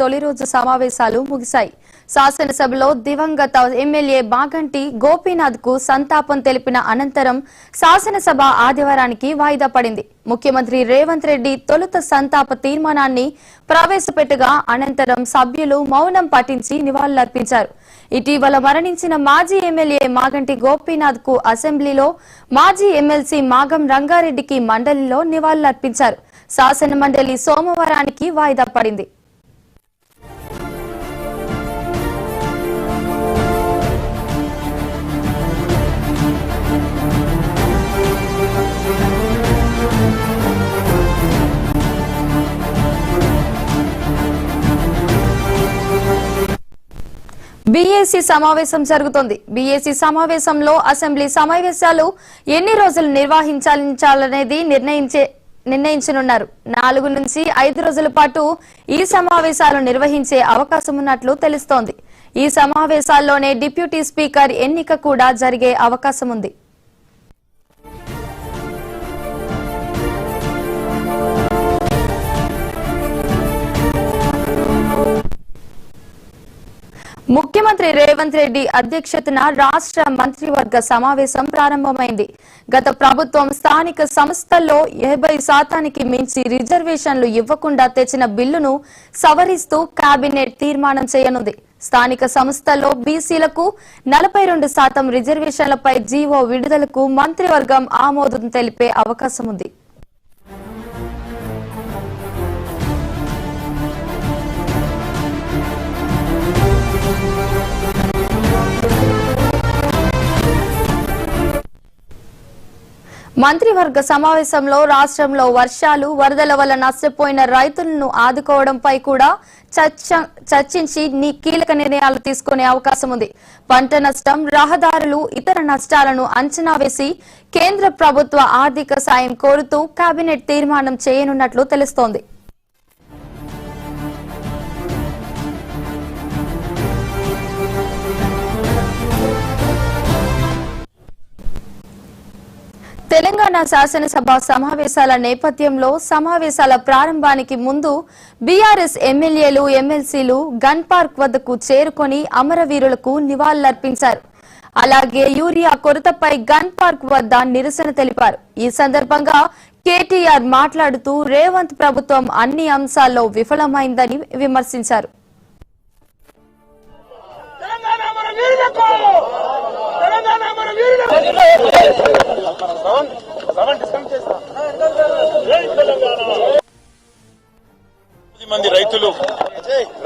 తొలి రోజు సమావేశాలు ముగిశాయి. శాసనసభలో దివంగత ఎమ్మెల్యే మాగంటి గోపీనాథ్ కు సంతాపం తెలిపిన అనంతరం శాసనసభ ఆదివారానికి వాయిదా పడింది. ముఖ్యమంత్రి రేవంత్ రెడ్డి తొలుత సంతాప తీర్మానాన్ని ప్రవేశపెట్టగా అనంతరం సభ్యులు మౌనం పాటించి నివాళులర్పించారు. ఇటీవల మరణించిన మాజీ ఎమ్మెల్యే మాగంటి గోపీనాథ్ కు అసెంబ్లీలో, మాజీ ఎమ్మెల్సీ మాగం రంగారెడ్డికి మండలిలో నివాళులర్పించారు. శాసన మండలి సోమవారానికి వాయిదా పడింది. బీఏసీ సమావేశం జరుగుతోంది. బీఏసీ సమావేశంలో అసెంబ్లీ సమావేశాలు ఎన్ని రోజులు నిర్వహించాలనేది నిర్ణయించనున్నారు. 4 నుంచి 5 రోజుల పాటు ఈ సమావేశాలు నిర్వహించే అవకాశం ఉన్నట్లు తెలుస్తోంది. ఈ సమావేశాల్లోనే డిప్యూటీ స్పీకర్ ఎన్నిక కూడా జరిగే అవకాశం ఉంది. ముఖ్యమంత్రి రేవంత్ రెడ్డి అధ్యక్షతన రాష్ట్ర మంత్రివర్గ సమావేశం ప్రారంభమైంది. గత ప్రభుత్వం స్థానిక సంస్థల్లో 80% మించి రిజర్వేషన్లు ఇవ్వకుండా తెచ్చిన బిల్లును సవరిస్తూ కేబినెట్ తీర్మానం చేయనుంది. స్థానిక సంస్థల్లో బీసీలకు 42% రిజర్వేషన్లపై జీవో విడుదలకు మంత్రివర్గం ఆమోదం తెలిపే అవకాశం ఉంది. మంత్రివర్గ సమావేశంలో రాష్ట్రంలో వర్షాలు, వరదల వల్ల నష్టపోయిన రైతులను ఆదుకోవడంపై కూడా చర్చించి కీలక నిర్ణయాలు తీసుకునే అవకాశం ఉంది. పంట నష్టం, రహదారులు, ఇతర నష్టాలను అంచనా వేసి కేంద్ర ప్రభుత్వ ఆర్థిక సాయం కోరుతూ కేబినెట్ తీర్మానం చేయనున్నట్లు తెలుస్తోంది. తెలంగాణ శాసనసభ సమావేశాల నేపథ్యంలో సమావేశాల ప్రారంభానికి ముందు బీఆర్ఎస్ ఎమ్మెల్యేలు, ఎమ్మెల్సీలు గన్ పార్క్ వద్దకు చేరుకొని అమరవీరులకు నివాళులర్పించారు. అలాగే యూరియా కొరతపై గన్ పార్క్ వద్ద నిరసన తెలిపారు. ఈ సందర్భంగా కేటీఆర్ మాట్లాడుతూ రేవంత్ ప్రభుత్వం అన్ని అంశాల్లో విఫలమైందని విమర్శించారు. మంది రైతులు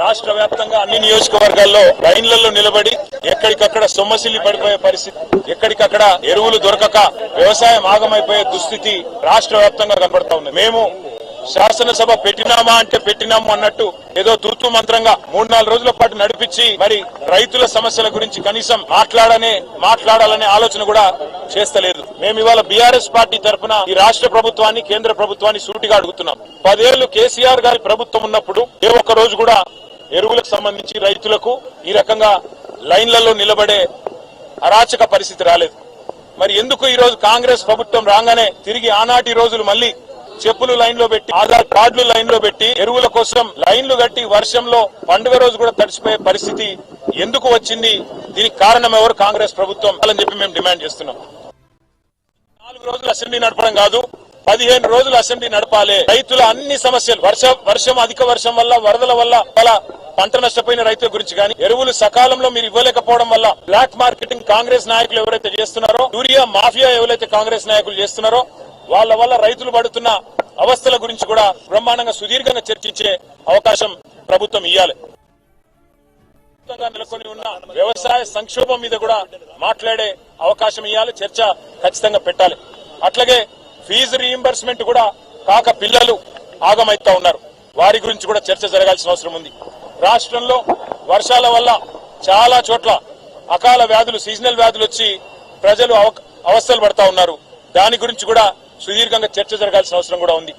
రాష్ట్ర వ్యాప్తంగా అన్ని నియోజకవర్గాల్లో లైన్లలో నిలబడి ఎక్కడికక్కడ సొమ్మసిల్లి పడిపోయే పరిస్థితి, ఎక్కడికక్కడ ఎరువులు దొరకక వ్యవసాయం ఆగమైపోయే దుస్థితి రాష్ట్ర వ్యాప్తంగా కనబడతా ఉంది. మేము శాసనసభ పెట్టినామా అంటే పెట్టినాము అన్నట్టు ఏదో తూతూ మంత్రంగా 3-4 రోజుల పాటు నడిపించి మరి రైతుల సమస్యల గురించి కనీసం మాట్లాడాలనే ఆలోచన కూడా చేస్తలేదు. మేము ఇవాళ బీఆర్ఎస్ పార్టీ తరఫున ఈ రాష్ట్ర ప్రభుత్వాన్ని, కేంద్ర ప్రభుత్వాన్ని సూటిగా అడుగుతున్నాం. 10 ఏళ్లు కేసీఆర్ గారి ప్రభుత్వం ఉన్నప్పుడు ఏ ఒక్క రోజు కూడా ఎరువులకు సంబంధించి రైతులకు ఈ రకంగా లైన్లలో నిలబడే అరాచక పరిస్థితి రాలేదు. మరి ఎందుకు ఈ రోజు కాంగ్రెస్ ప్రభుత్వం రాగానే తిరిగి ఆనాటి రోజులు మళ్లీ చెప్పులు లైన్ లో పెట్టి, ఆధార్ కార్డులు లైన్ లో పెట్టి, ఎరువుల కోసం లైన్లు కట్టి వర్షంలో పండుగ రోజు కూడా తడిసిపోయే పరిస్థితి ఎందుకు వచ్చింది? దీనికి కారణం ఎవరు? కాంగ్రెస్ ప్రభుత్వం అని చెప్పి మేము డిమాండ్ చేస్తున్నాం. 4 రోజులు అసెంబ్లీ నడపడం కాదు, 15 రోజులు అసెంబ్లీ నడపాలి. రైతుల అన్ని సమస్యలు, అధిక వర్షం వల్ల, వరదల వల్ల పంట నష్టపోయిన రైతుల గురించి కానీ, ఎరువులు సకాలంలో మీరు ఇవ్వలేకపోవడం వల్ల బ్లాక్ మార్కెటింగ్ కాంగ్రెస్ నాయకులు ఎవరైతే చేస్తున్నారో, యూరియా మాఫియా ఎవరైతే కాంగ్రెస్ నాయకులు చేస్తున్నారో వాళ్ళ వల్ల రైతులు పడుతున్న అవస్థల గురించి కూడా బ్రహ్మాండంగా సుదీర్ఘంగా చర్చించే అవకాశం ప్రభుత్వం ఇవ్వాలి. నెలకొని ఉన్న వ్యవసాయ సంక్షోభం మీద కూడా మాట్లాడే అవకాశం ఇవ్వాలి, చర్చ ఖచ్చితంగా పెట్టాలి. అట్లాగే ఫీజు రీయింబర్స్మెంట్ కూడా కాక పిల్లలు ఆగమైతా ఉన్నారు, వారి గురించి కూడా చర్చ జరగాల్సిన అవసరం ఉంది. రాష్ట్రంలో వర్షాల వల్ల చాలా చోట్ల అకాల వ్యాధులు, సీజనల్ వ్యాధులు వచ్చి ప్రజలు అవస్థలు పడతా ఉన్నారు. దాని గురించి కూడా సుదీర్ఘంగా చర్చ జరగాల్సిన అవసరం కూడా ఉంది.